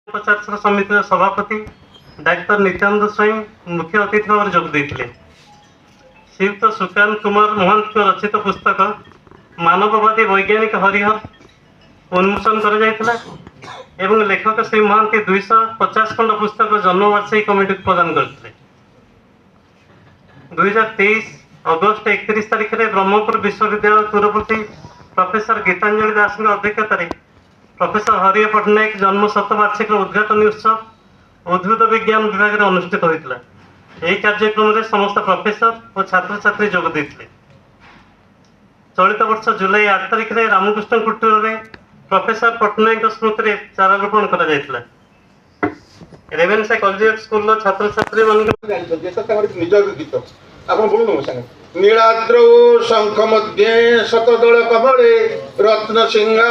उपचार समिति सभापति डाक्टर नित्यानंद स्वयं मुख्य अतिथि भाव जोग देते। श्रीयुक्त सुकांत कुमार महंत रचित पुस्तक मानववादी वैज्ञानिक हरिहर उन्मोचन कर लेखक श्री महांती 250 खंड पुस्तक जन्मवार्षिकी कमिटी प्रदान करते। 2023 अगस्ट 31 तारीख में ब्रह्मपुर विश्वविद्यालय तुरपुटी प्रोफेसर गीतांजलि दास अध्यक्षतार प्रोफेसर हरिह पट्टनायक जन्म शतवार्षिक उद्घाटन उत्सव उद्भिद विज्ञान विभाग में अनुष्ठित होता। यह कार्यक्रम में समस्त प्रोफेसर और छात्र छात्री जोग देते। चलित वर्ष जुलाई 8 तारीख में रामकृष्ण कुटीर में प्रोफेसर पट्टनायक स्मृति में चारारोपण कर रेवेन्सा कॉलेज स्कूल छात्र छात्री नीलाद्रौ शंख मध्ये शतदल कमले रत्न सिंहास्तनस्थं